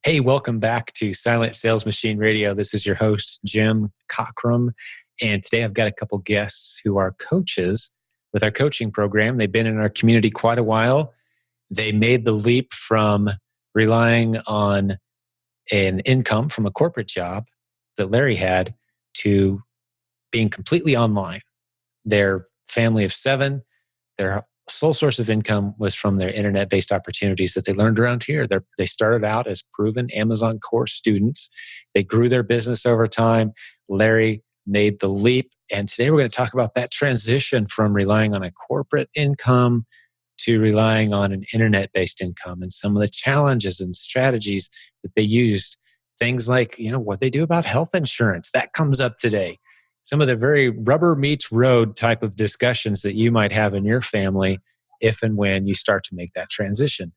Hey, welcome back to Silent Sales Machine Radio. This is your host, Jim Cockrum. And today I've got a couple guests who are coaches with our coaching program. They've been in our community quite a while. They made the leap from relying on an income from a corporate job that Larry had to being completely online. Their family of 7, their sole source of income was from their internet-based opportunities that they learned around here. They started out as proven Amazon course students. They grew their business over time. Larry made the leap. And today we're going to talk about that transition from relying on a corporate income to relying on an internet-based income and some of the challenges and strategies that they used. Things like, what they do about health insurance. That comes up today. Some of the very rubber meets road type of discussions that you might have in your family if and when you start to make that transition.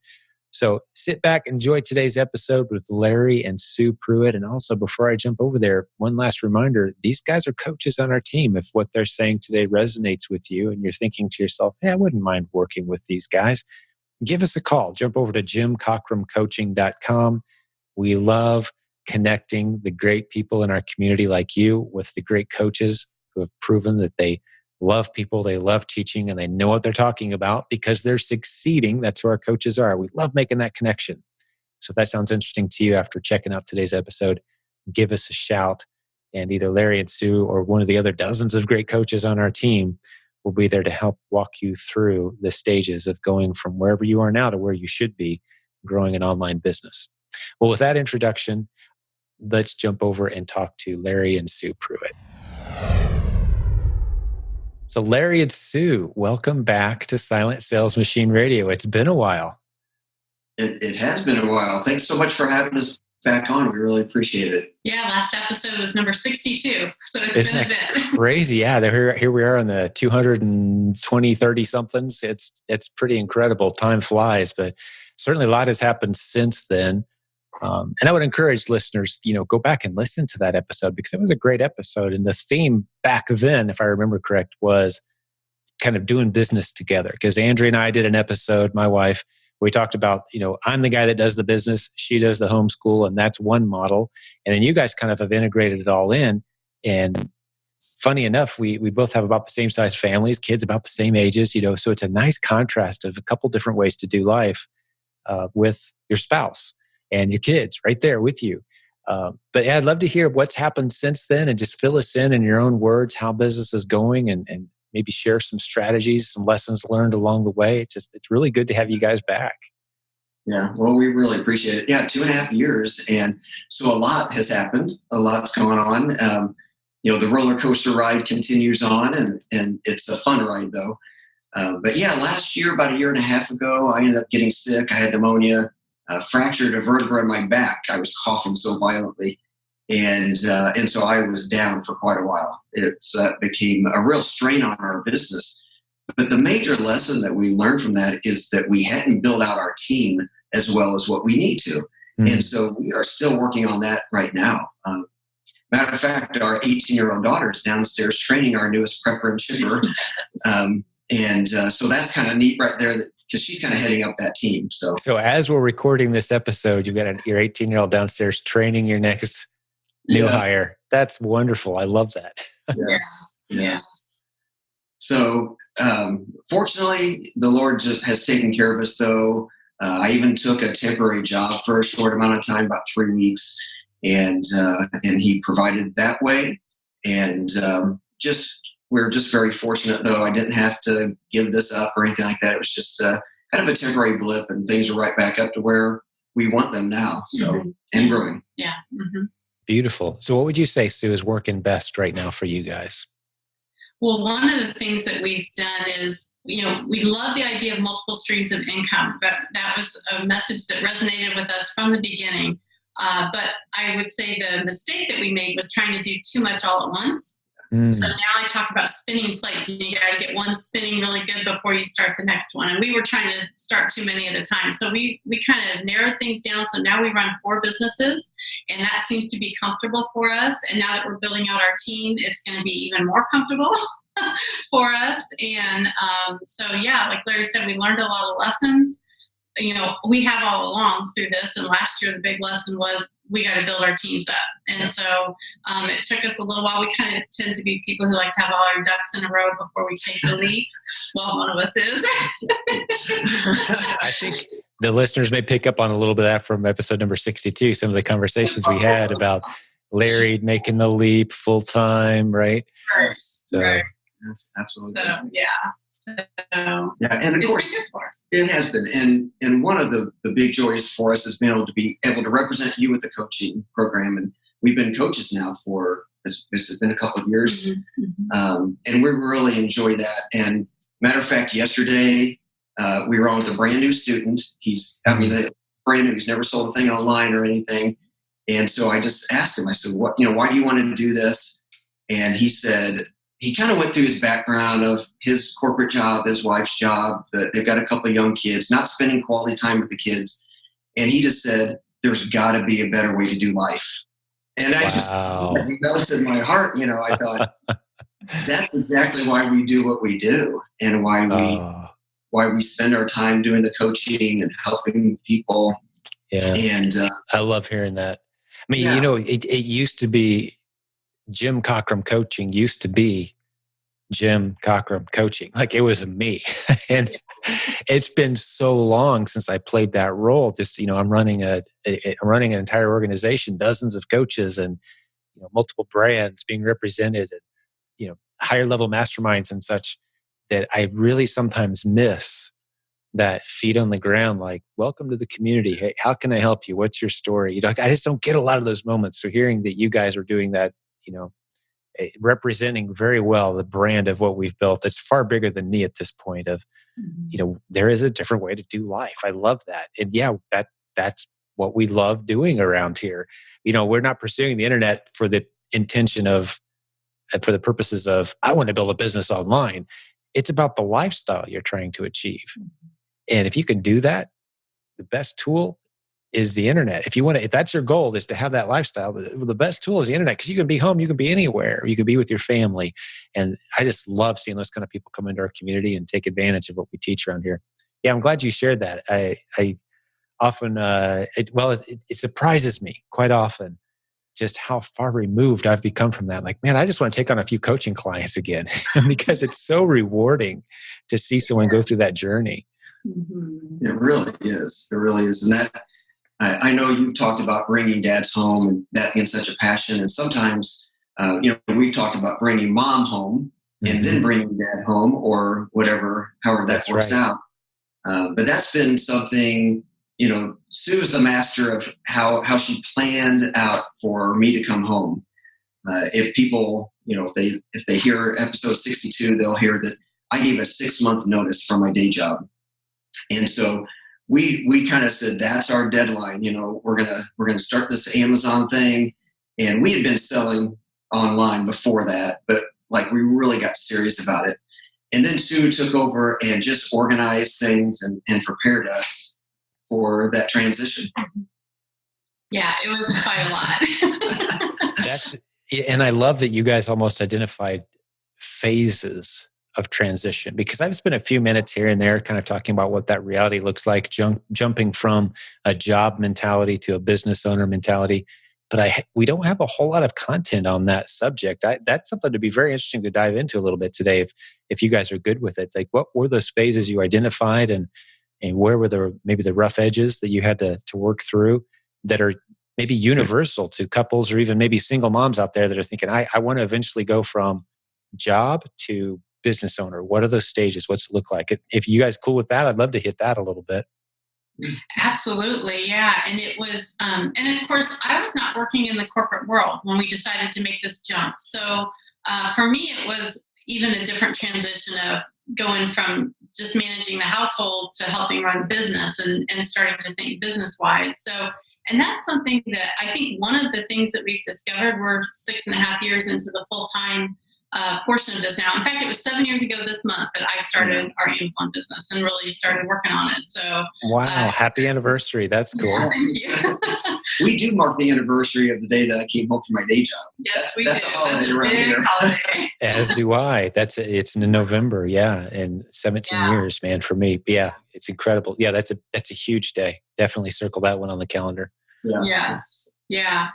So sit back, enjoy today's episode with Larry and Sue Pruett. And also, before I jump over there, one last reminder, these guys are coaches on our team. If what they're saying today resonates with you and you're thinking to yourself, hey, I wouldn't mind working with these guys, give us a call. Jump over to jimcockrumcoaching.com. We love connecting the great people in our community like you with the great coaches who have proven that they love people, they love teaching, and they know what they're talking about because they're succeeding. That's who our coaches are. We love making that connection. So if that sounds interesting to you after checking out today's episode, give us a shout. And either Larry and Sue or one of the other dozens of great coaches on our team will be there to help walk you through the stages of going from wherever you are now to where you should be growing an online business. Well, with that introduction, let's jump over and talk to Larry and Sue Pruett. So Larry and Sue, welcome back to Silent Sales Machine Radio. It's been a while. It has been a while. Thanks so much for having us back on. We really appreciate it. Yeah, last episode was number 62. So it's Isn't been a bit. Crazy. Yeah, here we are on the 220, 30 somethings. It's pretty incredible. Time flies, but certainly a lot has happened since then. And I would encourage listeners, go back and listen to that episode because it was a great episode. And the theme back then, if I remember correct, was kind of doing business together. Because Andrea and I did an episode, my wife, we talked about, I'm the guy that does the business, she does the homeschool, and that's one model. And then you guys kind of have integrated it all in. And funny enough, we both have about the same size families, kids about the same ages, so it's a nice contrast of a couple different ways to do life with your spouse and your kids right there with you. But yeah, I'd love to hear what's happened since then and just fill us in your own words, how business is going and maybe share some strategies, some lessons learned along the way. It's really good to have you guys back. Yeah, well, we really appreciate it. Yeah, 2.5 years. And so a lot has happened. A lot's going on. The roller coaster ride continues on and it's a fun ride though. But yeah, last year, about 1.5 years ago, I ended up getting sick. I had pneumonia. Fractured a vertebra in my back. I was coughing so violently. And so I was down for quite a while. That became a real strain on our business. But the major lesson that we learned from that is that we hadn't built out our team as well as what we need to. Mm-hmm. And so we are still working on that right now. Matter of fact, our 18-year-old daughter is downstairs training our newest prepper and shipper. So that's kind of neat right there because she's kind of heading up that team. So as we're recording this episode, you've got your 18-year-old downstairs training your next new hire. That's wonderful. I love that. Yes. So fortunately, the Lord just has taken care of us, though. I even took a temporary job for a short amount of time, about 3 weeks, and He provided that way. And we're just very fortunate, though. I didn't have to give this up or anything like that. It was just kind of a temporary blip, and things are right back up to where we want them now. So, and growing. Yeah. Mm-hmm. Beautiful. So what would you say, Sue, is working best right now for you guys? Well, one of the things that we've done is, we love the idea of multiple streams of income. That was a message that resonated with us from the beginning. But I would say the mistake that we made was trying to do too much all at once. So now I talk about spinning plates. You got to get one spinning really good before you start the next one. And we were trying to start too many at a time. So we kind of narrowed things down. So now we run 4 businesses, and that seems to be comfortable for us. And now that we're building out our team, it's going to be even more comfortable for us. And like Larry said, we learned a lot of lessons. we have all along through this. And last year, the big lesson was we got to build our teams up. And so it took us a little while. We kind of tend to be people who like to have all our ducks in a row before we take the leap. Well, one of us is. I think the listeners may pick up on a little bit of that from episode number 62, some of the conversations we had about Larry making the leap full time, right? Right. So, right. Yes, absolutely. So, yeah. So, yeah, and of course, it has been. And one of the big joys for us has been able to represent you with the coaching program. And we've been coaches now for, it's been a couple of years. Mm-hmm. And we really enjoy that. And matter of fact, yesterday, we were on with a brand new student. Brand new. He's never sold a thing online or anything. And so I just asked him, I said, why do you want to do this? And he said, he kind of went through his background of his corporate job, his wife's job, they've got a couple of young kids, not spending quality time with the kids. And he just said, there's got to be a better way to do life. And I just melted my heart. I thought, that's exactly why we do what we do and why we spend our time doing the coaching and helping people. Yeah. And I love hearing that. I mean, it used to be Jim Cockrum coaching used to be Jim Cockrum coaching. Like it was me. And it's been so long since I played that role. Just, I'm running an entire organization, dozens of coaches and, multiple brands being represented and, higher level masterminds and such, that I really sometimes miss that feet on the ground, like, welcome to the community. Hey, how can I help you? What's your story? I just don't get a lot of those moments. So hearing that you guys are doing that, representing very well the brand of what we've built, it's far bigger than me at this point of, there is a different way to do life. I love that. And that's what we love doing around here. We're not pursuing the internet for the intention of, for the purposes of, I want to build a business online. It's about the lifestyle you're trying to achieve. And if you can do that, the best tool is the internet. If that's your goal, is to have that lifestyle, the best tool is the internet, because you can be home, you can be anywhere, you can be with your family. And I just love seeing those kind of people come into our community and take advantage of what we teach around here. Yeah, I'm glad you shared that. I often, it surprises me quite often just how far removed I've become from that. Like, man, I just want to take on a few coaching clients again because it's so rewarding to see someone go through that journey. Mm-hmm. It really is. It really is. And that, I know you've talked about bringing dads home and that being such a passion. And sometimes, we've talked about bringing mom home and then bringing dad home or however that works out. But that's been something, Sue is the master of how she planned out for me to come home. If people, if they hear episode 62, they'll hear that I gave a 6-month notice from my day job. And so we kind of said, that's our deadline. We're going to start this Amazon thing. And we had been selling online before that, but like we really got serious about it. And then Sue took over and just organized things and prepared us for that transition. Yeah, it was quite a lot. And I love that you guys almost identified phases of transition, because I've spent a few minutes here and there kind of talking about what that reality looks like, jumping from a job mentality to a business owner mentality. But we don't have a whole lot of content on that subject. That's something to be very interesting to dive into a little bit today, if you guys are good with it. Like, what were those phases you identified, and where were maybe the rough edges that you had to work through that are maybe universal to couples or even maybe single moms out there that are thinking, I want to eventually go from job to business owner? What are those stages? What's it look like? If you guys cool with that, I'd love to hit that a little bit. Absolutely. Yeah. And it was, and of course, I was not working in the corporate world when we decided to make this jump. So for me, it was even a different transition of going from just managing the household to helping run business and starting to think business wise. So, and that's something that I think one of the things that we've discovered, we're 6.5 years into the full-time portion of this now. In fact, it was 7 years ago this month that I started our Amazon business and really started working on it. So, wow, happy anniversary. That's cool. Yeah, thank you. We do mark the anniversary of the day that I came home from my day job. Yes, we that's do. A holiday that's a around big here. holiday. As do I. It's in November. Yeah. And 17 years, man, for me. But yeah, it's incredible. Yeah. That's a huge day. Definitely circle that one on the calendar. Yeah. Yes. Yeah.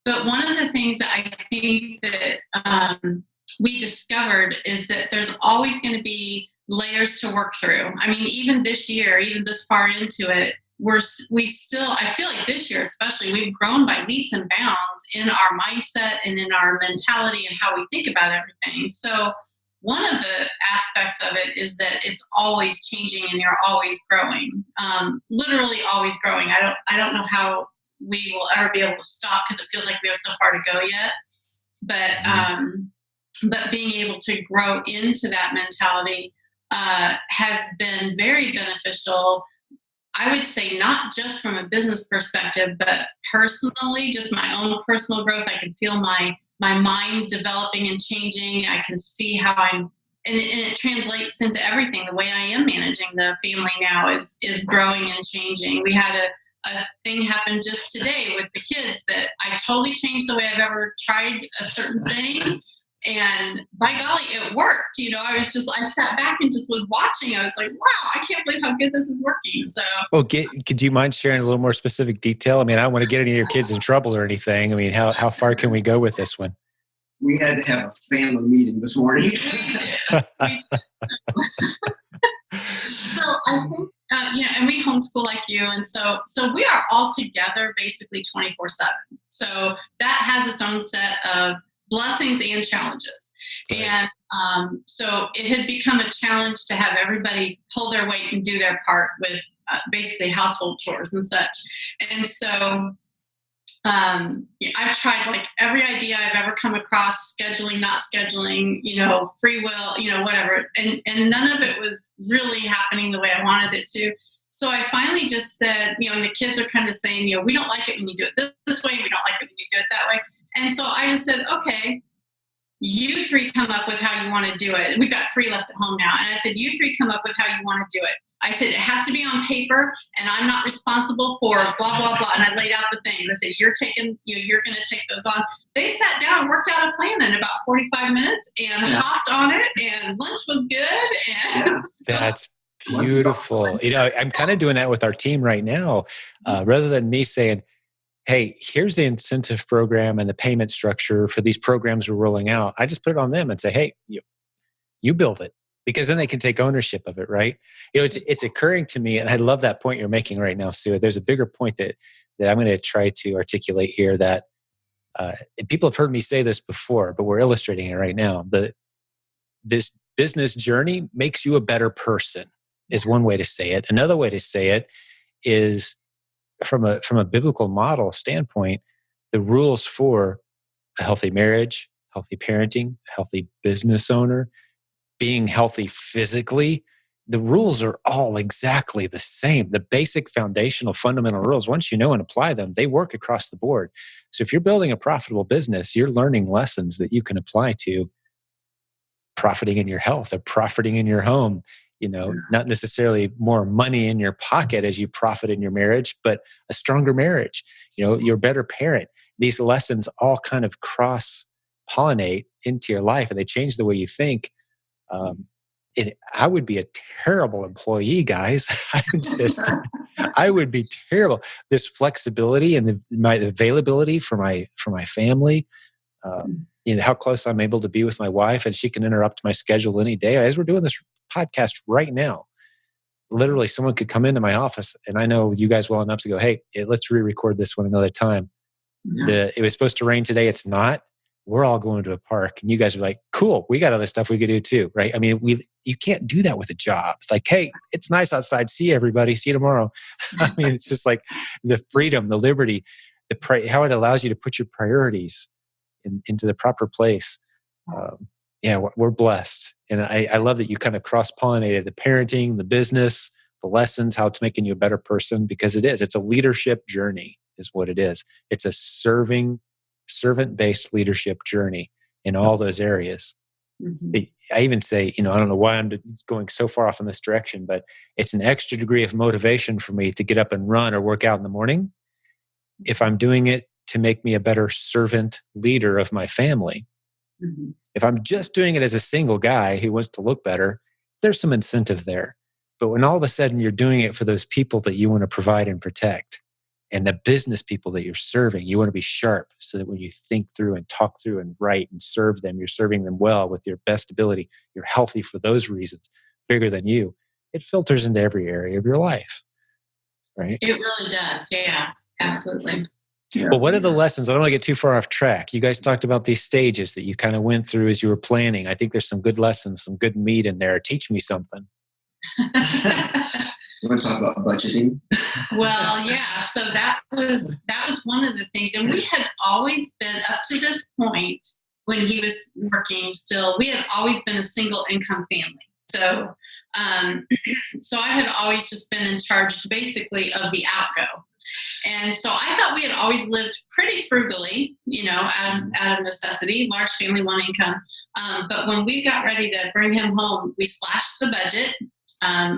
But one of the things that I think that we discovered is that there's always going to be layers to work through. I mean, even this year, even this far into it, we still, I feel like this year especially, we've grown by leaps and bounds in our mindset and in our mentality and how we think about everything. So one of the aspects of it is that it's always changing and you're always growing, literally always growing. I don't know how we will ever be able to stop because it feels like we have so far to go yet. But being able to grow into that mentality has been very beneficial. I would say not just from a business perspective, but personally, just my own personal growth. I can feel my mind developing and changing. I can see how and it translates into everything. The way I am managing the family now is growing and changing. We had a thing happen just today with the kids that I totally changed the way I've ever tried a certain thing. And by golly, it worked. I sat back and just was watching. I was like, wow, I can't believe how good this is working. So, well, could you mind sharing a little more specific detail? I mean, I don't want to get any of your kids in trouble or anything. I mean, how far can we go with this one? We had to have a family meeting this morning. We did. So I think, and we homeschool like you. And so we are all together basically 24/7. So that has its own set of blessings and challenges. Right. And so it had become a challenge to have everybody pull their weight and do their part with basically household chores and such. And so I've tried like every idea I've ever come across, scheduling, not scheduling, free will, whatever. And none of it was really happening the way I wanted it to. So I finally just said, and the kids are kind of saying, we don't like it when you do it this way. We don't like it when you do it that way. And so I just said, okay, you three come up with how you want to do it. We've got 3 left at home now. And I said, you 3 come up with how you want to do it. I said, it has to be on paper and I'm not responsible for blah, blah, blah. And I laid out the things. I said, you're going to take those on. They sat down and worked out a plan in about 45 minutes and hopped on it and lunch was good. And That's beautiful. I'm kind of doing that with our team right now. Rather than me saying, hey, here's the incentive program and the payment structure for these programs we're rolling out, I just put it on them and say, hey, you build it. Because then they can take ownership of it, right? It's occurring to me, and I love that point you're making right now, Sue. There's a bigger point that I'm going to try to articulate here that people have heard me say this before, but we're illustrating it right now. This business journey makes you a better person is one way to say it. Another way to say it is from a biblical model standpoint, the rules for a healthy marriage, healthy parenting, healthy business owner, being healthy physically, the rules are all exactly the same. The basic foundational fundamental rules, once you know and apply them, they work across the board. So if you're building a profitable business, you're learning lessons that you can apply to profiting in your health or profiting in your home, not necessarily more money in your pocket as you profit in your marriage, but a stronger marriage, you're a better parent. These lessons all kind of cross-pollinate into your life and they change the way you think. I would be a terrible employee, guys. I would be terrible. This flexibility and my availability for my family, how close I'm able to be with my wife, and she can interrupt my schedule any day. As we're doing this podcast right now, literally someone could come into my office, and I know you guys well enough to go, hey, let's re-record this one another time. Yeah. It was supposed to rain today. It's not. We're all going to a park, and you guys are like, cool, we got other stuff we could do too, right? I mean, you can't do that with a job. It's like, hey, it's nice outside. See you, everybody. See you tomorrow. I mean, it's just like the freedom, the liberty, how it allows you to put your priorities into the proper place. We're blessed. And I love that you kind of cross-pollinated the parenting, the business, the lessons, how it's making you a better person, because it is. It's a leadership journey is what it is. It's a servant-based leadership journey in all those areas. I even say, I don't know why I'm going so far off in this direction, but it's an extra degree of motivation for me to get up and run or work out in the morning if I'm doing it to make me a better servant leader of my family. If I'm just doing it as a single guy who wants to look better, there's some incentive there. But when all of a sudden you're doing it for those people that you want to provide and protect, and the business people that you're serving, you want to be sharp so that when you think through and talk through and write and serve them, you're serving them well with your best ability. You're healthy for those reasons, bigger than you. It filters into every area of your life, right? It really does. Yeah, absolutely. Yeah. Well, what are the lessons? I don't want to get too far off track. You guys talked about these stages that you kind of went through as you were planning. I think there's some good lessons, some good meat in there. Teach me something. You want to talk about budgeting? Well, yeah. So that was one of the things, and we had always been up to this point when he was working. Still, we had always been a single income family. So, so I had always just been in charge, basically, of the outgo. And so I thought we had always lived pretty frugally, out of necessity, large family, one income. But when we got ready to bring him home, we slashed the budget.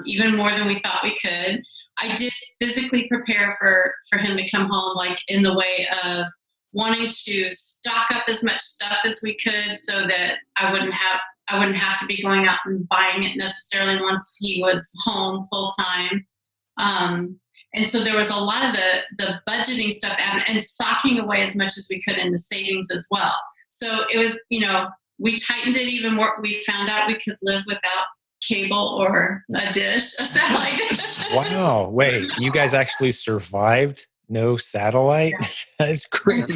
Even more than we thought we could. I did physically prepare for him to come home, like in the way of wanting to stock up as much stuff as we could so that I wouldn't have to be going out and buying it necessarily once he was home full time. And so there was a lot of the budgeting stuff and stocking away as much as we could in the savings as well. So it was, we tightened it even more. We found out we could live without cable or a satellite dish. Wow. Wait, you guys actually survived no satellite? Yeah. That's crazy.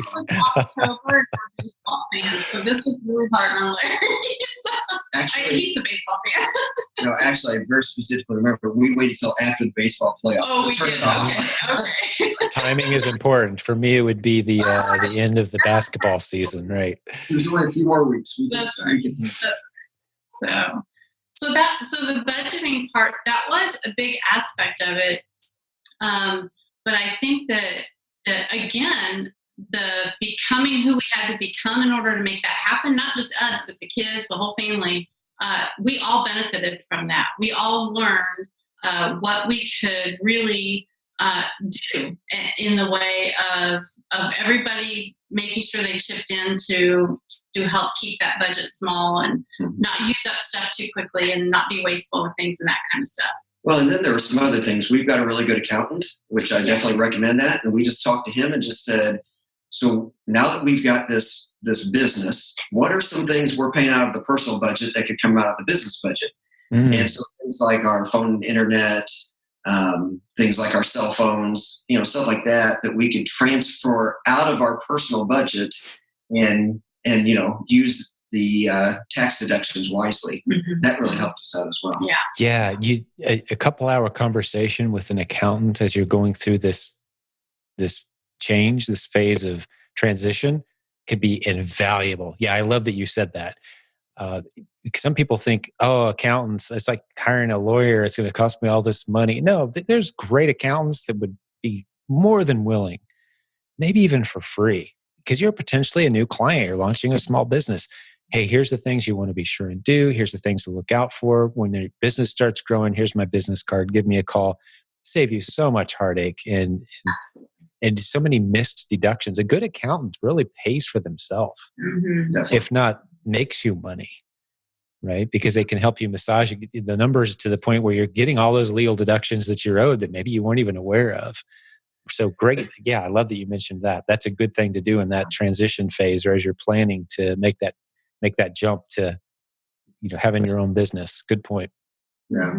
October baseball fan, so this was really hard on Larry. Actually, he's the baseball fan. Actually, I very specifically remember we waited until after the baseball playoffs. Oh, we did. Okay. Timing is important. For me, it would be the end of the basketball season, right? There's only a few more weeks. That's right. So the budgeting part, that was a big aspect of it. But I think that again, the becoming who we had to become in order to make that happen, not just us, but the kids, the whole family, we all benefited from that. We all learned what we could really do in the way of everybody making sure they chipped in to help keep that budget small and not use up stuff too quickly and not be wasteful with things and that kind of stuff. Well, and then there were some other things. We've got a really good accountant, which I definitely recommend that. And we just talked to him and just said, so now that we've got this business, what are some things we're paying out of the personal budget that could come out of the business budget? And so things like our phone and internet, things like our cell phones, stuff like that we could transfer out of our personal budget and use the tax deductions wisely. That really helped us out as well. Yeah. A couple-hour conversation with an accountant as you're going through this change, this phase of transition, could be invaluable. Yeah, I love that you said that. Some people think, accountants, it's like hiring a lawyer. It's going to cost me all this money. No, there's great accountants that would be more than willing, maybe even for free, because you're potentially a new client. You're launching a small business. Hey, here's the things you want to be sure and do. Here's the things to look out for. When your business starts growing, here's my business card. Give me a call. Save you so much heartache and so many missed deductions. A good accountant really pays for themselves, if not makes you money, right? Because they can help you massage the numbers to the point where you're getting all those legal deductions that you're owed that maybe you weren't even aware of. So great. Yeah, I love that you mentioned that. That's a good thing to do in that transition phase, or as you're planning to make that jump to having your own business. Good point. Yeah.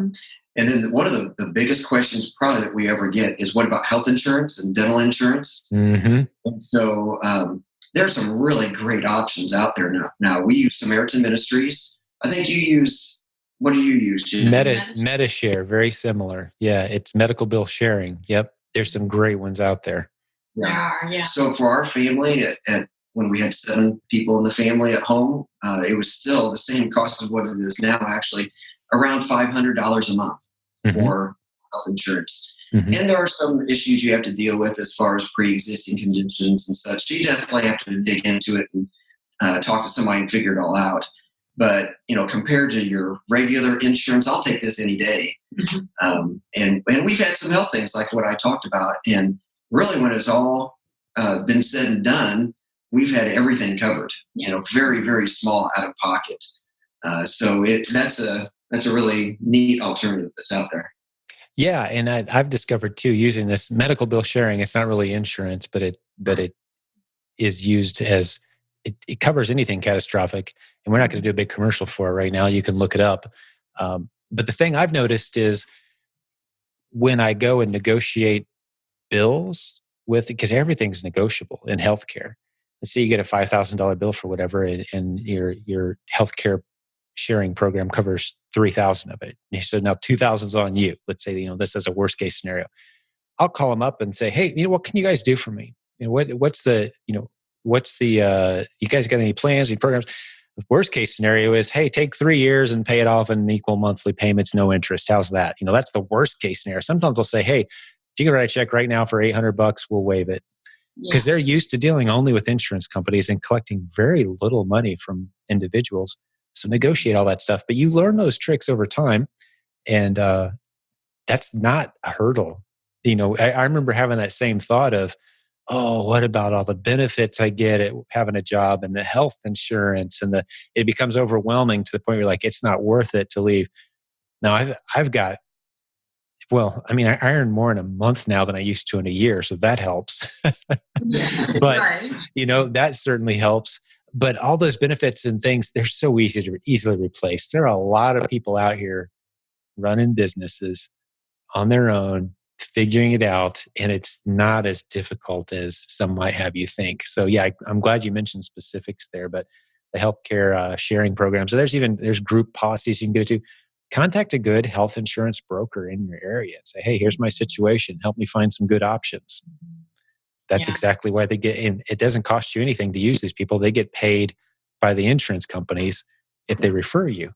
And then one of the biggest questions probably that we ever get is, what about health insurance and dental insurance? And so there are some really great options out there now. Now, we use Samaritan Ministries. I think you use, what do you use, Jim? MediShare, very similar. Yeah, it's medical bill sharing. Yep. There's some great ones out there. Yeah. So for our family, at when we had 7 people in the family at home, it was still the same cost as what it is now, actually, around $500 a month for health insurance. And there are some issues you have to deal with as far as pre-existing conditions and such. So you definitely have to dig into it and talk to somebody and figure it all out. But, compared to your regular insurance, I'll take this any day. And we've had some health things like what I talked about. And really when it's all been said and done, we've had everything covered, very, very small out of pocket. So that's a really neat alternative that's out there. Yeah, and I've discovered too, using this medical bill sharing, it's not really insurance, but it is used as it covers anything catastrophic. And we're not going to do a big commercial for it right now. You can look it up. But the thing I've noticed is when I go and negotiate bills because everything's negotiable in healthcare. Let's say you get a $5,000 bill for whatever, and your healthcare sharing program covers 3,000 of it. And so now 2,000 is on you. Let's say, this is a worst case scenario. I'll call them up and say, hey, what can you guys do for me? What's the you guys got any plans, any programs? The worst case scenario is, hey, take 3 years and pay it off in equal monthly payments, no interest. How's that? That's the worst case scenario. Sometimes I'll say, hey, if you can write a check right now for $800, we'll waive it. Because they're used to dealing only with insurance companies and collecting very little money from individuals. So negotiate all that stuff. But you learn those tricks over time. And that's not a hurdle. I remember having that same thought of, oh, what about all the benefits I get at having a job and the health insurance, and it becomes overwhelming to the point where you're like, it's not worth it to leave. Now I've got, I earn more in a month now than I used to in a year. So that helps. But, right. That certainly helps. But all those benefits and things, they're so easily replaced. There are a lot of people out here running businesses on their own, figuring it out, and it's not as difficult as some might have you think. So yeah, I'm glad you mentioned specifics there, but the healthcare sharing program. So there's group policies you can go to. Contact a good health insurance broker in your area and say, hey, here's my situation. Help me find some good options. That's exactly why they get in. It doesn't cost you anything to use these people. They get paid by the insurance companies if they refer you.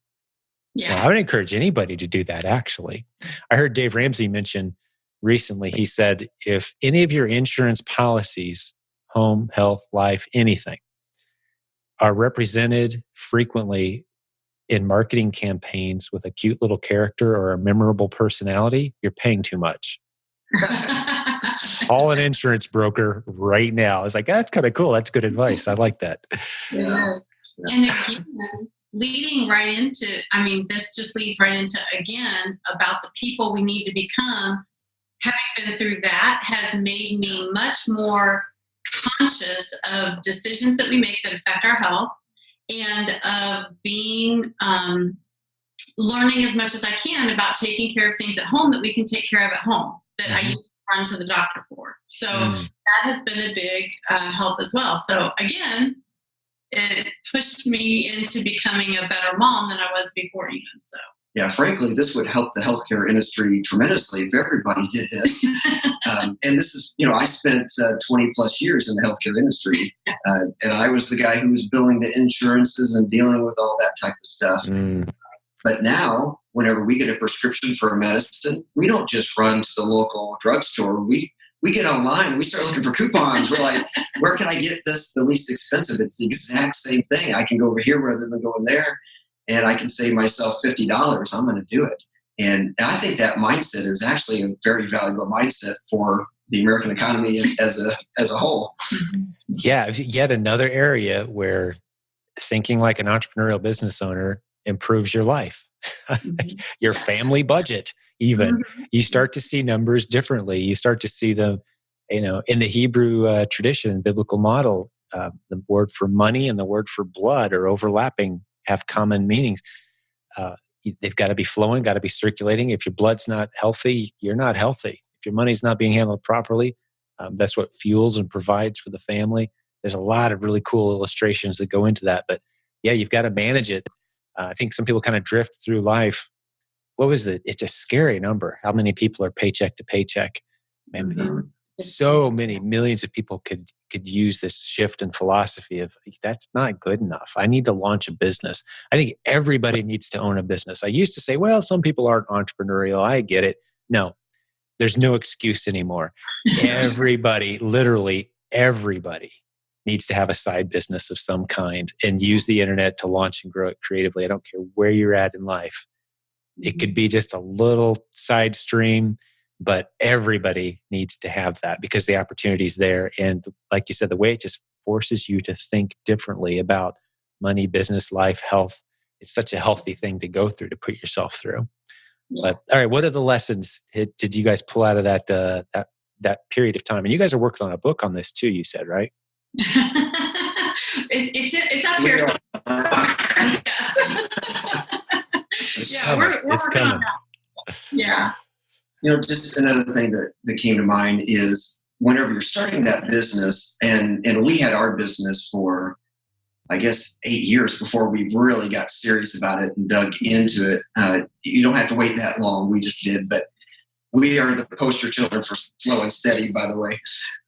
So I would encourage anybody to do that, actually. I heard Dave Ramsey mention recently, he said, if any of your insurance policies, home, health, life, anything, are represented frequently in marketing campaigns with a cute little character or a memorable personality, you're paying too much. Call an insurance broker right now. It's like, that's kind of cool. That's good advice. I like that. Yeah. And again, leading right into, this just leads right into, again, about the people we need to become. Having been through that has made me much more conscious of decisions that we make that affect our health, and of being, learning as much as I can about taking care of things at home that we can take care of at home that I used to run to the doctor for. So that has been a big help as well. So again, it pushed me into becoming a better mom than I was before even. So. Yeah, frankly, this would help the healthcare industry tremendously if everybody did this. And this is, I spent 20 plus years in the healthcare industry, and I was the guy who was billing the insurances and dealing with all that type of stuff. But now, whenever we get a prescription for a medicine, we don't just run to the local drugstore. We get online, we start looking for coupons. We're like, where can I get this the least expensive? It's the exact same thing. I can go over here rather than going there, and I can save myself $50. I'm going to do it. And I think that mindset is actually a very valuable mindset for the American economy as a whole. Yeah, yet another area where thinking like an entrepreneurial business owner improves your life, your family budget. Even you start to see numbers differently. You start to see them, in the Hebrew tradition, biblical model. The word for money and the word for blood are overlapping, have common meanings. They've got to be flowing, got to be circulating. If your blood's not healthy, you're not healthy. If your money's not being handled properly, that's what fuels and provides for the family. There's a lot of really cool illustrations that go into that. But yeah, you've got to manage it. I think some people kind of drift through life. What was it? It's a scary number. How many people are paycheck to paycheck? So many millions of people could use this shift in philosophy of that's not good enough. I need to launch a business. I think everybody needs to own a business. I used to say, well, some people aren't entrepreneurial. I get it. No, there's no excuse anymore. Everybody, literally everybody needs to have a side business of some kind and use the internet to launch and grow it creatively. I don't care where you're at in life. It could be just a little side stream, but everybody needs to have that because the opportunity's there. And like you said, the way it just forces you to think differently about money, business, life, health. It's such a healthy thing to go through, to put yourself through. Yeah. But all right, what are the lessons did you guys pull out of that period of time? And you guys are working on a book on this too, you said, right? It's up here. It's Yeah, coming. we're It's working on coming. that. Yeah. Just another thing that came to mind is whenever you're starting that business, and we had our business for, I guess, 8 years before we really got serious about it and dug into it. You don't have to wait that long. We just did, but we are the poster children for slow and steady, by the way.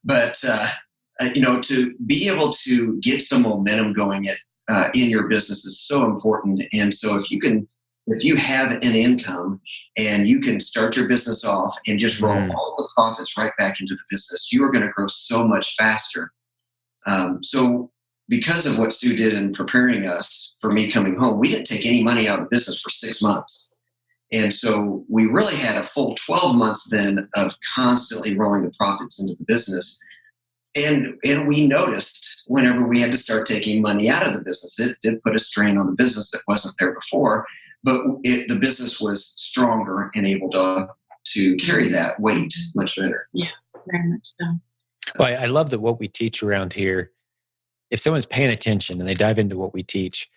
But to be able to get some momentum going in your business is so important. And so if you have an income and you can start your business off and just roll all the profits right back into the business, you are going to grow so much faster. So because of what Sue did in preparing us for me coming home, we didn't take any money out of the business for 6 months. And so we really had a full 12 months then of constantly rolling the profits into the business. And we noticed whenever we had to start taking money out of the business, it did put a strain on the business that wasn't there before, but the business was stronger and able to carry that weight much better. Yeah, very much so. Well, I love that what we teach around here, if someone's paying attention and they dive into what we teach,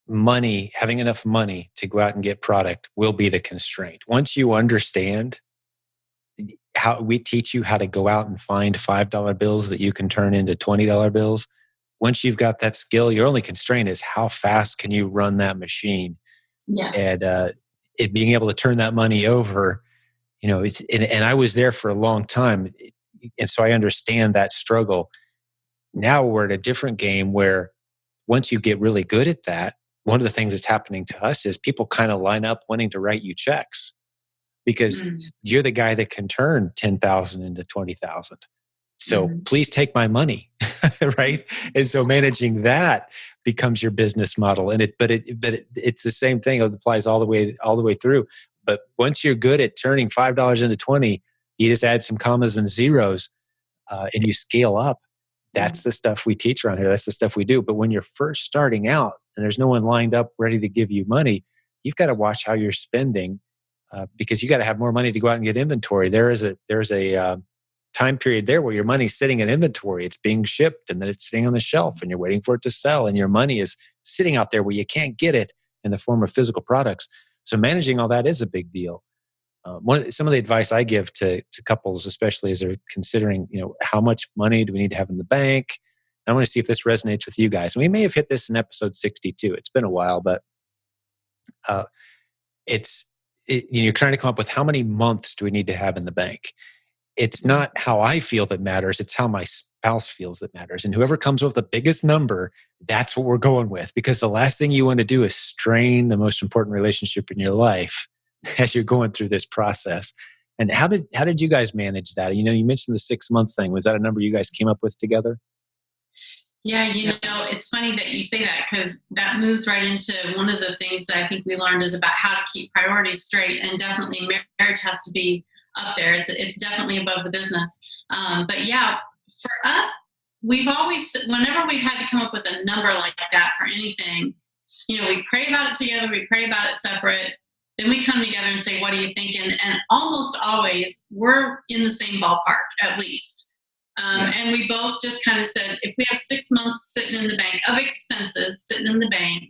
money, having enough money to go out and get product will be the constraint. Once you understand how we teach you how to go out and find $5 bills that you can turn into $20 bills. Once you've got that skill, your only constraint is how fast can you run that machine. Yes. And it being able to turn that money over, and I was there for a long time. And so I understand that struggle. Now we're at a different game where once you get really good at that, one of the things that's happening to us is people kind of line up wanting to write you checks because you're the guy that can turn 10,000 into 20,000. So please take my money, right? And so managing that becomes your business model. And it's the same thing. It applies all the way through. But once you're good at turning $5 into 20, you just add some commas and zeros, and you scale up. That's the stuff we teach around here. That's the stuff we do. But when you're first starting out and there's no one lined up ready to give you money, you've got to watch how you're spending because you got to have more money to go out and get inventory. There's a time period there where your money's sitting in inventory. It's being shipped and then it's sitting on the shelf and you're waiting for it to sell. And your money is sitting out there where you can't get it in the form of physical products. So managing all that is a big deal. Some of the advice I give to couples, especially as they're considering, how much money do we need to have in the bank? I want to see if this resonates with you guys. And we may have hit this in episode 62. It's been a while, but you're trying to come up with how many months do we need to have in the bank? It's not how I feel that matters. It's how my spouse feels that matters. And whoever comes up with the biggest number, that's what we're going with. Because the last thing you want to do is strain the most important relationship in your life as you're going through this process. And how did you guys manage that? You mentioned the 6-month thing. Was that a number you guys came up with together? Yeah, it's funny that you say that because that moves right into one of the things that I think we learned is about how to keep priorities straight, and definitely marriage has to be up there. It's definitely above the business. But yeah, for us, we've always, whenever we've had to come up with a number like that for anything, we pray about it together, we pray about it separate, then we come together and say, what do you think? And almost always we're in the same ballpark, at least. And we both just kind of said, if we have 6 months sitting in the bank of expenses sitting in the bank,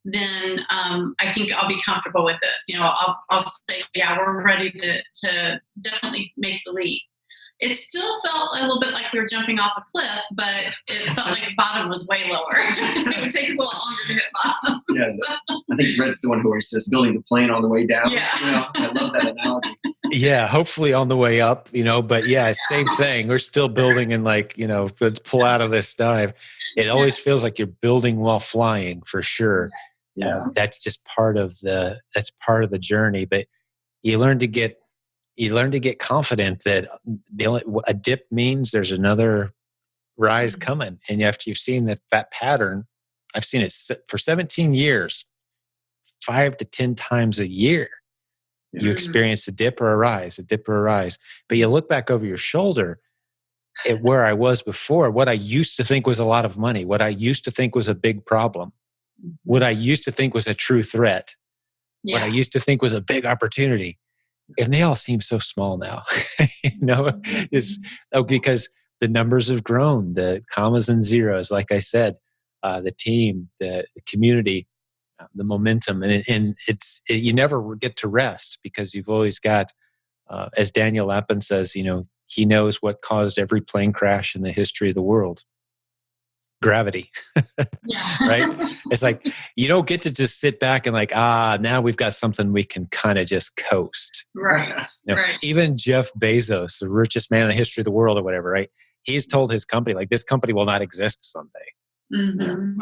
then I think I'll be comfortable with this. I'll say, yeah, we're ready to definitely make the leap. It still felt a little bit like we were jumping off a cliff, but it felt like bottom was way lower. It would take us a lot longer to hit bottom. Yeah, I think Red's the one who always says building the plane on the way down. Yeah. I love that analogy. Yeah, hopefully on the way up, but yeah, same thing. We're still building and let's pull out of this dive. It always feels like you're building while flying for sure. Yeah. That's just part of the journey. But you learn to get confident that a dip means there's another rise coming. And after you've seen that pattern, I've seen it for 17 years, 5 to 10 times a year. You experience a dip or a rise, a dip or a rise. But you look back over your shoulder at where I was before, what I used to think was a lot of money, what I used to think was a big problem, what I used to think was a true threat, what I used to think was a big opportunity. And they all seem so small now, because the numbers have grown, the commas and zeros, like I said, the team, the community, the momentum, and you never get to rest because you've always got, as Daniel Lappin says, he knows what caused every plane crash in the history of the world. Gravity. Right? It's like, you don't get to just sit back and now we've got something we can kind of just coast. Right. Even Jeff Bezos, the richest man in the history of the world or whatever, right? He's told his company, this company will not exist someday.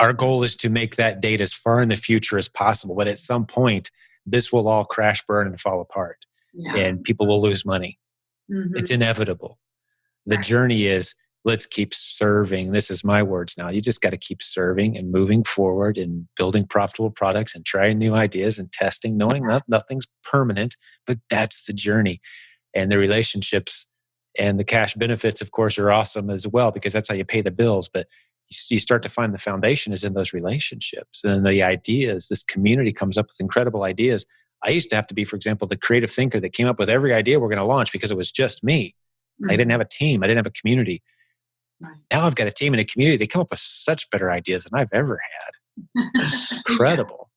Our goal is to make that date as far in the future as possible. But at some point, this will all crash, burn, and fall apart. And people will lose money. It's inevitable. The journey is, let's keep serving. This is my words now. You just got to keep serving and moving forward and building profitable products and trying new ideas and testing, knowing that nothing's permanent, but that's the journey. And the relationships and the cash benefits, of course, are awesome as well, because that's how you pay the bills. But you start to find the foundation is in those relationships and the ideas. This community comes up with incredible ideas. I used to have to be, for example, the creative thinker that came up with every idea we're going to launch because it was just me. I didn't have a team. I didn't have a community. Right. Now I've got a team and a community. They come up with such better ideas than I've ever had. Incredible.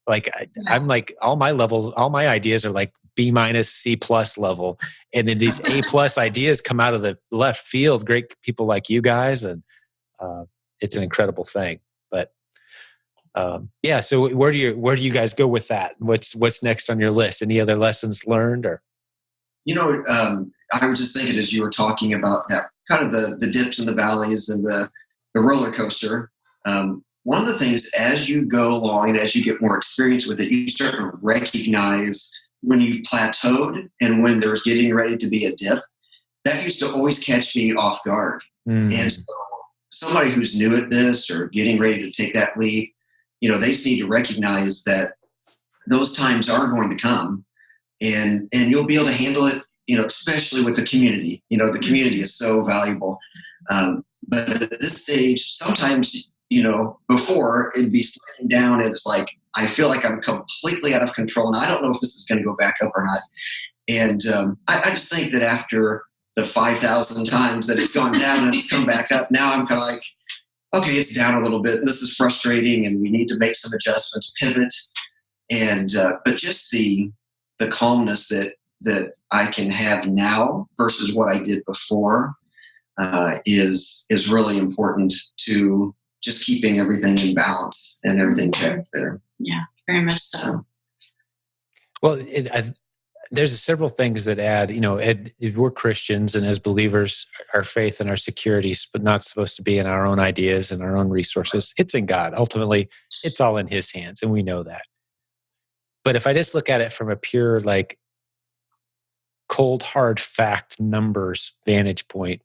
I'm all my levels, all my ideas are B-, C+ level. And then these A+ ideas come out of the left field. Great people like you guys. And it's an incredible thing. But so where do you guys go with that? What's next on your list? Any other lessons learned or? I was just thinking as you were talking about that, kind of the dips and the valleys and the roller coaster. One of the things as you go along and as you get more experience with it, you start to recognize when you plateaued and when there's getting ready to be a dip. That used to always catch me off guard. And so somebody who's new at this or getting ready to take that leap, they just need to recognize that those times are going to come and you'll be able to handle it, especially with the community. The community is so valuable. But at this stage, sometimes, before it'd be sliding down and it's I feel like I'm completely out of control and I don't know if this is going to go back up or not. And I just think that after the 5,000 times that it's gone down and it's come back up, now I'm kind of okay, it's down a little bit. And this is frustrating and we need to make some adjustments, pivot. And, but just the calmness that I can have now versus what I did before is really important to just keeping everything in balance and everything checked there. Yeah, very much so. Well, there's several things that add, we're Christians and as believers, our faith and our security is not supposed to be in our own ideas and our own resources. It's in God. Ultimately, it's all in His hands and we know that. But if I just look at it from a pure, cold, hard fact numbers vantage point,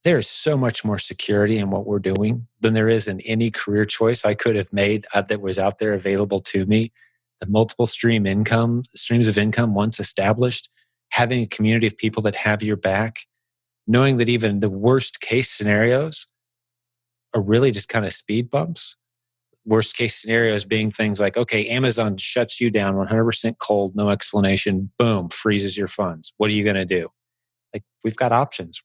there is so much more security in what we're doing than there is in any career choice I could have made that was out there available to me. The multiple streams of income once established, having a community of people that have your back, knowing that even the worst case scenarios are really just kind of speed bumps. Worst case scenarios being things like, okay, Amazon shuts you down 100% cold, no explanation, boom, freezes your funds. What are you going to do? We've got options.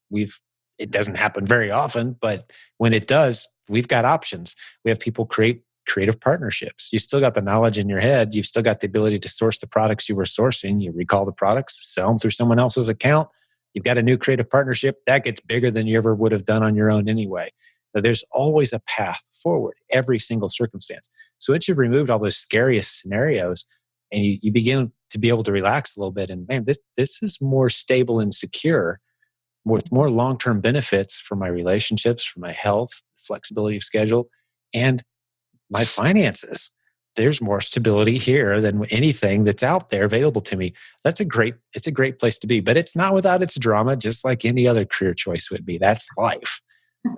It doesn't happen very often, but when it does, we've got options. We have people create creative partnerships. You still got the knowledge in your head. You've still got the ability to source the products you were sourcing. You recall the products, sell them through someone else's account. You've got a new creative partnership that gets bigger than you ever would have done on your own anyway. So there's always a path forward, every single circumstance. So once you've removed all those scariest scenarios and you begin to be able to relax a little bit and man, this is more stable and secure with more long-term benefits for my relationships, for my health, flexibility of schedule, and my finances. There's more stability here than anything that's out there available to me. It's a great place to be, but it's not without its drama, just like any other career choice would be. That's life.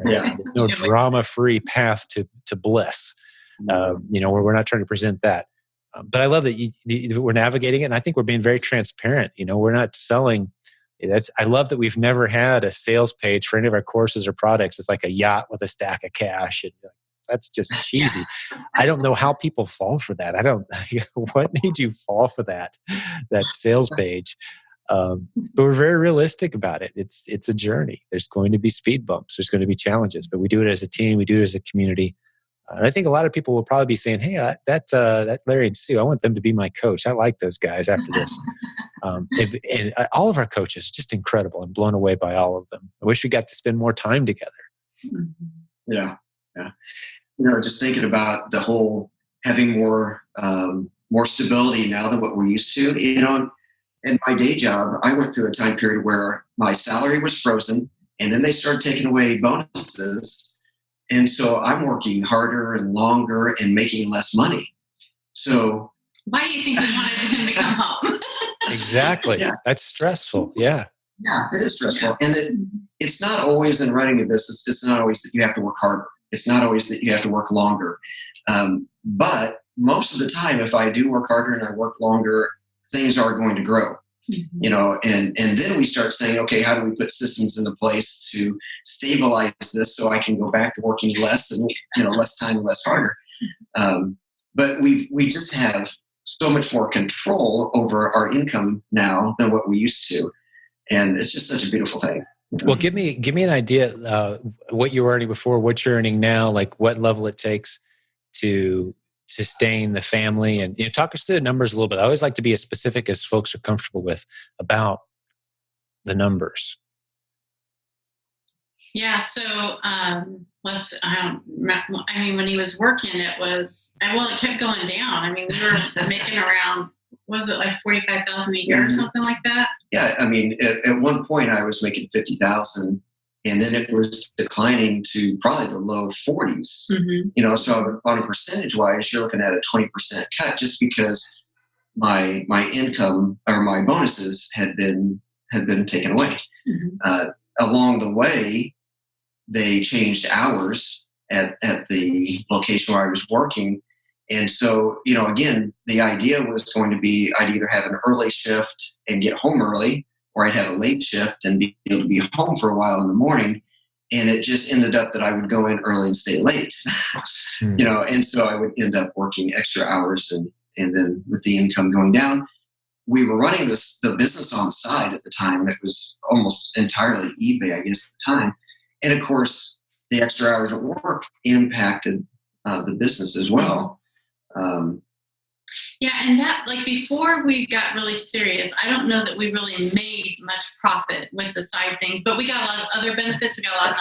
Right? Yeah. No drama-free path to bliss. Where we're not trying to present that. But I love that we're navigating it, and I think we're being very transparent. We're not selling. I love that we've never had a sales page for any of our courses or products. It's like a yacht with a stack of cash, and that's just cheesy. I don't know how people fall for that. What made you fall for that sales page? But we're very realistic about it. It's a journey. There's going to be speed bumps. There's going to be challenges, but we do it as a team. We do it as a community. And I think a lot of people will probably be saying, "Hey, that Larry and Sue, I want them to be my coach. I like those guys." After this, and all of our coaches, just incredible. I'm blown away by all of them. I wish we got to spend more time together. Yeah. Just thinking about the whole having more stability now than what we're used to. In my day job, I went through a time period where my salary was frozen, and then they started taking away bonuses. And so I'm working harder and longer and making less money. So why do you think we wanted him to come home? Exactly. Yeah. That's stressful. Yeah. Yeah, it is stressful. And it's not always in running a business. It's not always that you have to work harder. It's not always that you have to work longer. But most of the time, if I do work harder and I work longer, things are going to grow. And then we start saying, okay, how do we put systems into place to stabilize this so I can go back to working less and, less time and less harder. But we just have so much more control over our income now than what we used to. And it's just such a beautiful thing. Well, give me an idea, what you were earning before, what you're earning now, like what level it takes to sustain the family, and talk us through the numbers a little bit. I always like to be as specific as folks are comfortable with about the numbers. Yeah. So when he was working, it kept going down. We were making around, was it like $45,000 a year or something like that? Yeah. At one point I was making $50,000. And then it was declining to probably the low 40s. Mm-hmm. So on a percentage wise, you're looking at a 20% cut just because my income or my bonuses had been taken away. Mm-hmm. Along the way, they changed hours at the location where I was working. And so, again, the idea was going to be I'd either have an early shift and get home early, or I'd have a late shift and be able to be home for a while in the morning. And it just ended up that I would go in early and stay late, and so I would end up working extra hours. And then with the income going down, we were running the business on the side at the time. It was almost entirely eBay, I guess, at the time. And of course, the extra hours at work impacted the business as well. Yeah, and that, before we got really serious, I don't know that we really made much profit with the side things, but we got a lot of other benefits. We got a lot of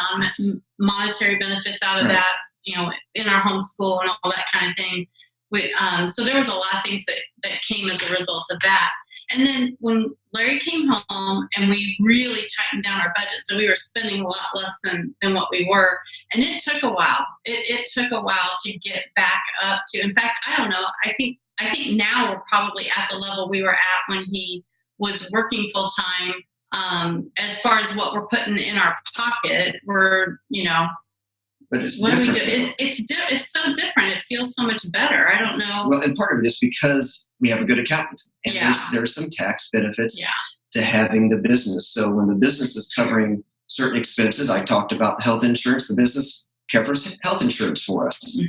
non-monetary benefits out of that, in our homeschool and all that kind of thing. So there was a lot of things that came as a result of that. And then when Larry came home and we really tightened down our budget, so we were spending a lot less than what we were. And it took a while. It took a while to get back up to, in fact, I don't know, I think now we're probably at the level we were at when he was working full time. As far as what we're putting in our pocket, we're, But it's what do we different. do? It's so different. It feels so much better. I don't know. Well, and part of it is because we have a good accountant. And there's some tax benefits to having the business. So when the business is covering certain expenses, I talked about health insurance, the business covers health insurance for us.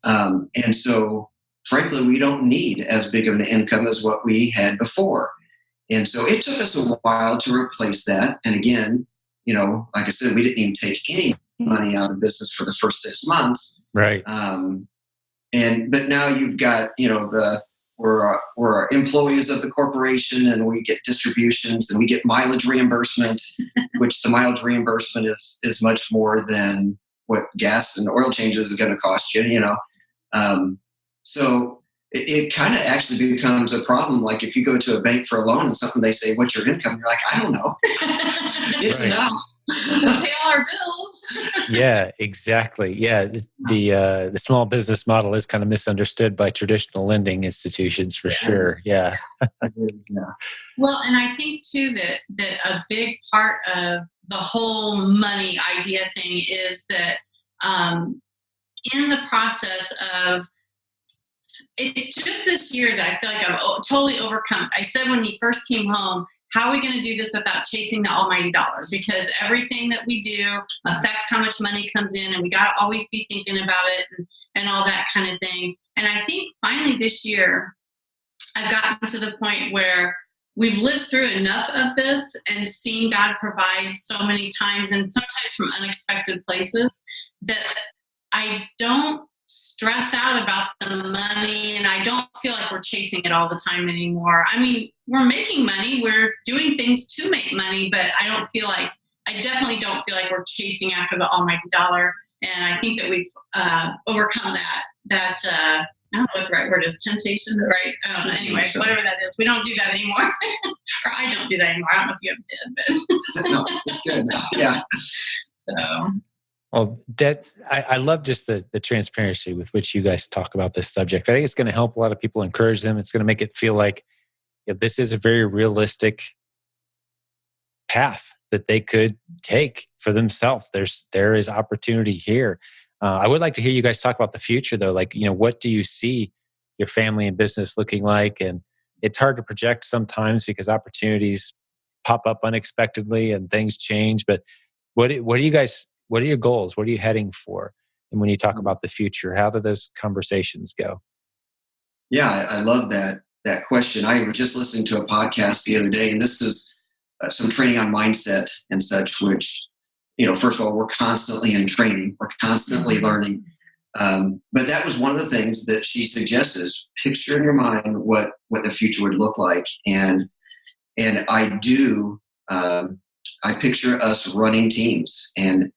Mm-hmm. And so, frankly, we don't need as big of an income as what we had before. And so it took us a while to replace that. And again, like I said, we didn't even take any money out of the business for the first 6 months. Right. But now you've got, we're employees of the corporation, and we get distributions and we get mileage reimbursement, which the mileage reimbursement is much more than what gas and oil changes are going to cost you, So it kind of actually becomes a problem. Like if you go to a bank for a loan and something, they say, "What's your income?" You're like, "I don't know." It's enough. Pay all our bills. Yeah, exactly. Yeah, the small business model is kind of misunderstood by traditional lending institutions for sure. Yeah. Yeah. Well, and I think too that a big part of the whole money idea thing is that um, in the process of it's just this year that I feel like I've totally overcome. I said when he first came home, how are we going to do this without chasing the almighty dollar? Because everything that we do affects how much money comes in, and we got to always be thinking about it and all that kind of thing. And I think finally this year, I've gotten to the point where we've lived through enough of this and seen God provide so many times and sometimes from unexpected places that I don't stress out about the money and I don't feel like we're chasing it all the time anymore. I mean, we're making money, we're doing things to make money, but I definitely don't feel like we're chasing after the almighty dollar. And I think that we've overcome that I don't know what the right word is, temptation, right? I don't know. Anyway, whatever that is, we don't do that anymore. Or I don't do that anymore. I don't know if you ever did, but no, it's good now. Yeah. So. Well, I love just the transparency with which you guys talk about this subject. I think it's going to help a lot of people, encourage them. It's going to make it feel like this is a very realistic path that they could take for themselves. There is opportunity here. I would like to hear you guys talk about the future, though. Like, what do you see your family and business looking like? And it's hard to project sometimes because opportunities pop up unexpectedly and things change. But what do you guys? What are your goals? What are you heading for? And when you talk about the future, how do those conversations go? Yeah, I love that question. I was just listening to a podcast the other day, and this is some training on mindset and such, which, first of all, we're constantly in training, we're constantly learning. But that was one of the things that she suggested is picture in your mind what the future would look like. And I do, I picture us running teams and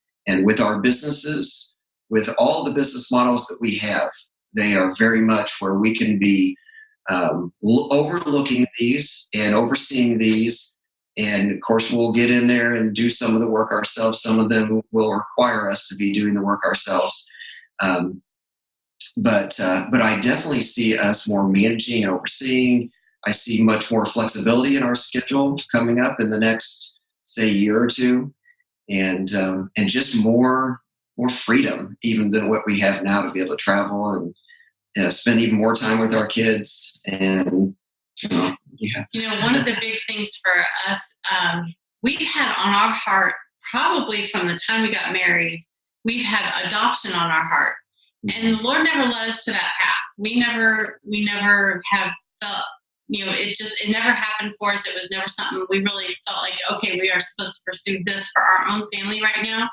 with our businesses, with all the business models that we have, they are very much where we can be overlooking these and overseeing these. And of course, we'll get in there and do some of the work ourselves. Some of them will require us to be doing the work ourselves. But I definitely see us more managing and overseeing. I see much more flexibility in our schedule coming up in the next, say, year or two, and just more freedom even than what we have now to be able to travel and spend even more time with our kids. And One of the big things for us, we've had on our heart probably from the time we got married, we've had adoption on our heart. And the Lord never led us to that path. We never have felt, it never happened for us. It was never something we really felt like, okay, we are supposed to pursue this for our own family right now.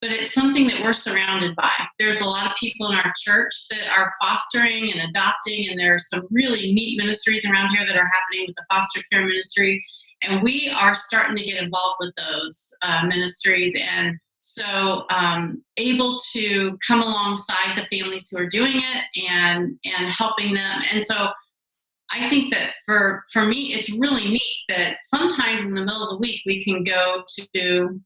But it's something that we're surrounded by. There's a lot of people in our church that are fostering and adopting, and there are some really neat ministries around here that are happening with the foster care ministry. And we are starting to get involved with those ministries. And so able to come alongside the families who are doing it and helping them. And so I think that for me, it's really neat that sometimes in the middle of the week, we can go to,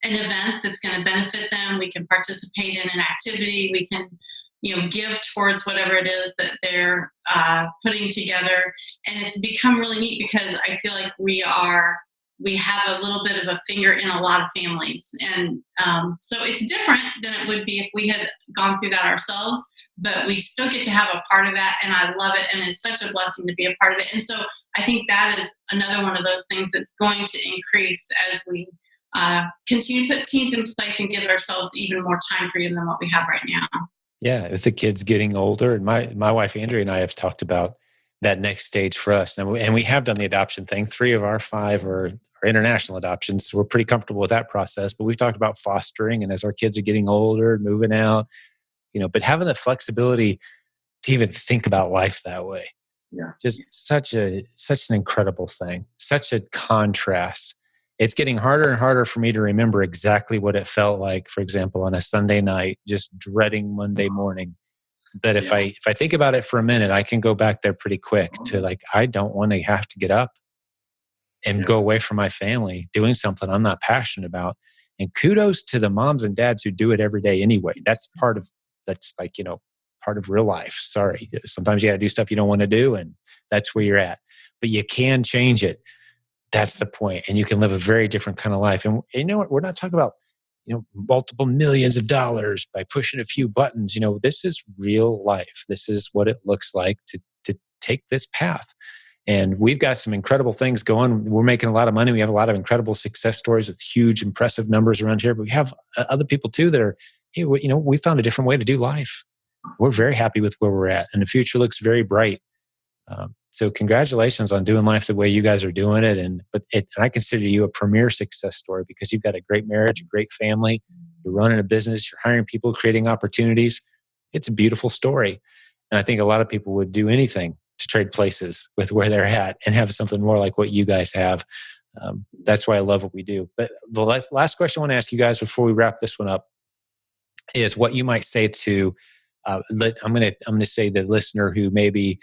an event that's going to benefit them. We can participate in an activity. We can, give towards whatever it is that they're putting together. And it's become really neat because I feel like we have a little bit of a finger in a lot of families. And so it's different than it would be if we had gone through that ourselves, but we still get to have a part of that. And I love it. And it's such a blessing to be a part of it. And so I think that is another one of those things that's going to increase as we continue to put teams in place and give ourselves even more time freedom than what we have right now. Yeah, with the kids getting older, and my wife Andrea and I have talked about that next stage for us, and we have done the adoption thing. 3 of our 5 are international adoptions, so we're pretty comfortable with that process. But we've talked about fostering, and as our kids are getting older, moving out, but having the flexibility to even think about life that way, just such an incredible thing, such a contrast. It's getting harder and harder for me to remember exactly what it felt like, for example, on a Sunday night, just dreading Monday morning. That if I think about it for a minute, I can go back there pretty quick to like, I don't want to have to get up and go away from my family doing something I'm not passionate about. And kudos to the moms and dads who do it every day anyway. That's like, part of real life. Sorry. Sometimes you got to do stuff you don't want to do, and that's where you're at. But you can change it. That's the point. And you can live a very different kind of life. And you know what? We're not talking about, multiple millions of dollars by pushing a few buttons. This is real life. This is what it looks like to take this path. And we've got some incredible things going. We're making a lot of money. We have a lot of incredible success stories with huge, impressive numbers around here. But we have other people too that are, hey, we found a different way to do life. We're very happy with where we're at, and the future looks very bright. So congratulations on doing life the way you guys are doing it. And I consider you a premier success story because you've got a great marriage, a great family. You're running a business. You're hiring people, creating opportunities. It's a beautiful story. And I think a lot of people would do anything to trade places with where they're at and have something more like what you guys have. That's why I love what we do. But the last question I want to ask you guys before we wrap this one up is what you might say to, I'm going to say the listener who maybe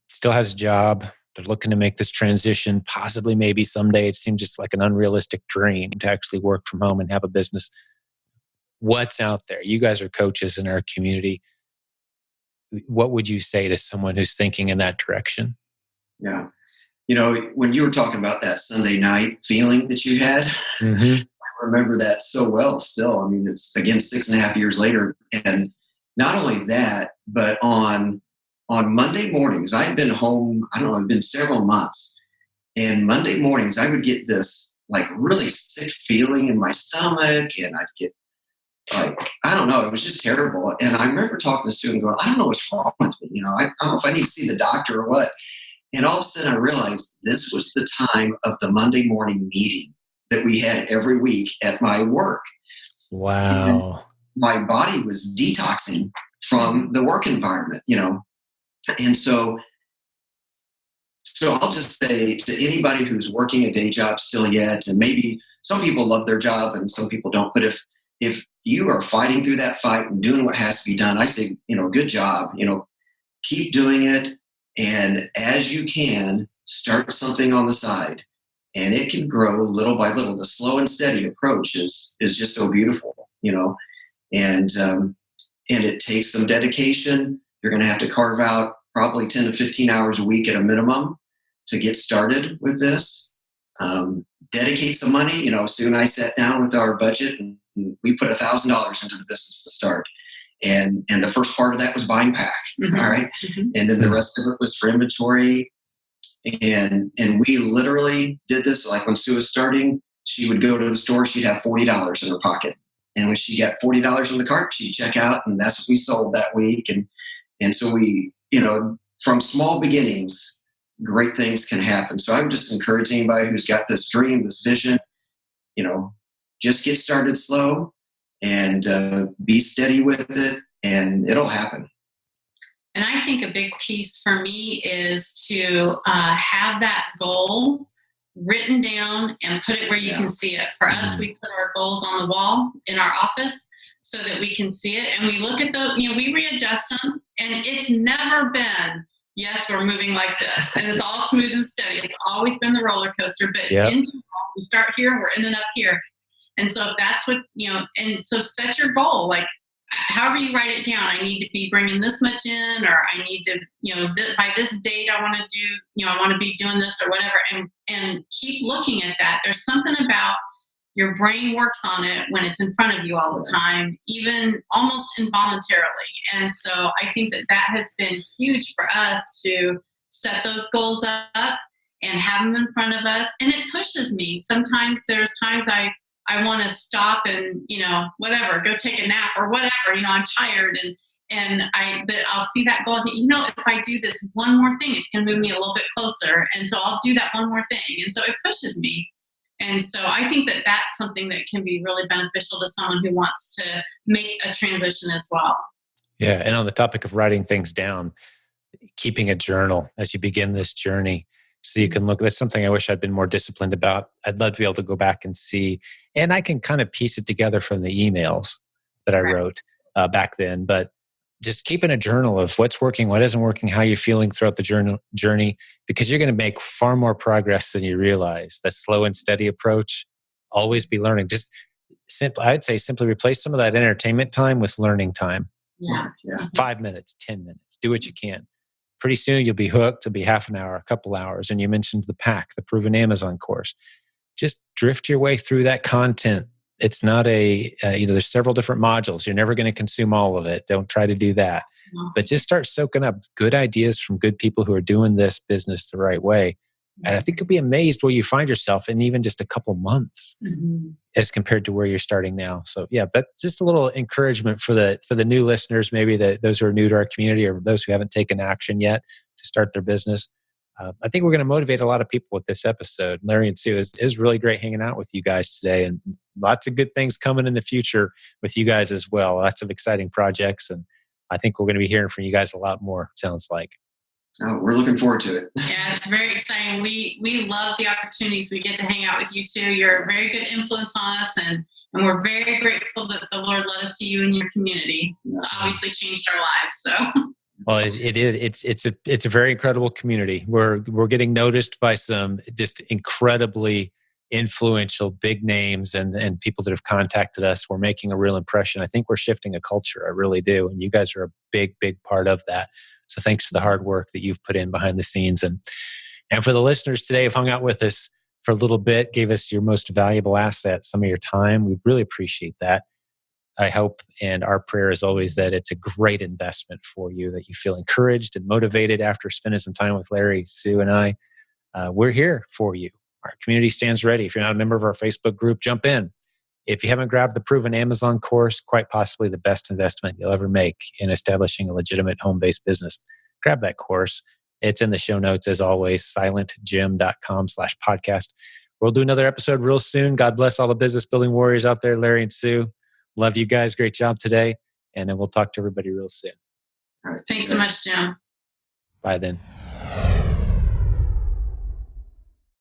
still has a job. They're looking to make this transition. Possibly, maybe someday. It seems just like an unrealistic dream to actually work from home and have a business. What's out there? You guys are coaches in our community. What would you say to someone who's thinking in that direction? Yeah. When you were talking about that Sunday night feeling that you had, I remember that so well still. I mean, it's again 6.5 years later. And not only that, but on Monday mornings, I'd been home, it'd been several months. And Monday mornings, I would get this like really sick feeling in my stomach, and I'd get like, it was just terrible. And I remember talking to Sue and going, I don't know what's wrong with me. I don't know if I need to see the doctor or what. And all of a sudden I realized this was the time of the Monday morning meeting that we had every week at my work. Wow. And my body was detoxing from the work environment, And so I'll just say to anybody who's working a day job still yet, and maybe some people love their job and some people don't, but if you are fighting through that fight and doing what has to be done, I say, good job, keep doing it. And as you can, start something on the side, and it can grow little by little. The slow and steady approach is just so beautiful, and it takes some dedication. You're going to have to carve out probably 10 to 15 hours a week at a minimum to get started with this. Dedicate some money. Sue and I sat down with our budget and we put $1,000 into the business to start. And the first part of that was buying pack. Mm-hmm. All right. Mm-hmm. And then the rest of it was for inventory. And we literally did this. Like when Sue was starting, she would go to the store, she'd have $40 in her pocket. And when she got $40 in the cart, she'd check out, and that's what we sold that week. And so we, from small beginnings, great things can happen. So I would just encourage anybody who's got this dream, this vision, just get started slow and be steady with it, and it'll happen. And I think a big piece for me is to have that goal written down and put it where you can see it. For us, we put our goals on the wall in our office so that we can see it. And we look at those, we readjust them. And it's never been, yes, we're moving like this. And it's all smooth and steady. It's always been the roller coaster. But we start here and we're ending up here. And so if that's what, and so set your goal. Like, however you write it down, I need to be bringing this much in, or I need to, by this date, I want to do, I want to be doing this or whatever, and keep looking at that. There's something about your brain works on it when it's in front of you all the time, even almost involuntarily. And so I think that has been huge for us to set those goals up and have them in front of us. And it pushes me. Sometimes there's times I want to stop and, whatever, go take a nap or whatever, I'm tired but I'll see that goal. If I do this one more thing, it's going to move me a little bit closer. And so I'll do that one more thing. And so it pushes me. And so I think that that's something that can be really beneficial to someone who wants to make a transition as well. Yeah. And on the topic of writing things down, keeping a journal as you begin this journey, so you can look. That's something I wish I'd been more disciplined about. I'd love to be able to go back and see, and I can kind of piece it together from the emails that I wrote back then. But just keeping a journal of what's working, what isn't working, how you're feeling throughout the journey, because you're going to make far more progress than you realize. That slow and steady approach always be learning. Just I'd say simply replace some of that entertainment time with learning time. Yeah. 5 minutes, 10 minutes, do what you can. Pretty soon you'll be hooked. It'll be half an hour, a couple hours. And you mentioned the proven Amazon course. Just drift your way through that content. It's not there's several different modules. You're never going to consume all of it. Don't try to do that. No. But just start soaking up good ideas from good people who are doing this business the right way. And I think you'll be amazed where you find yourself in even just a couple months as compared to where you're starting now. So yeah, that's just a little encouragement for the new listeners, maybe those who are new to our community or those who haven't taken action yet to start their business. I think we're going to motivate a lot of people with this episode. Larry and Sue, is really great hanging out with you guys today, and lots of good things coming in the future with you guys as well. Lots of exciting projects, and I think we're going to be hearing from you guys a lot more, it sounds like. Oh, we're looking forward to it. Yeah, it's very exciting. We love the opportunities we get to hang out with you too. You're a very good influence on us, and we're very grateful that the Lord led us to you and your community. It's obviously changed our lives. So. Well, it is. It's a very incredible community. We're getting noticed by some just incredibly influential big names and people that have contacted us. We're making a real impression. I think we're shifting a culture. I really do. And you guys are a big part of that. So thanks for the hard work that you've put in behind the scenes. And for the listeners today who've hung out with us for a little bit, gave us your most valuable asset, some of your time. We really appreciate that. I hope, and our prayer is always that it's a great investment for you, that you feel encouraged and motivated after spending some time with Larry, Sue, and I. We're here for you. Our community stands ready. If you're not a member of our Facebook group, jump in. If you haven't grabbed the proven Amazon course, quite possibly the best investment you'll ever make in establishing a legitimate home-based business, grab that course. It's in the show notes, as always, silentjim.com/podcast. We'll do another episode real soon. God bless all the business building warriors out there, Larry and Sue. Love you guys. Great job today. And then we'll talk to everybody real soon. All right. Thanks so much, Jim. Bye then.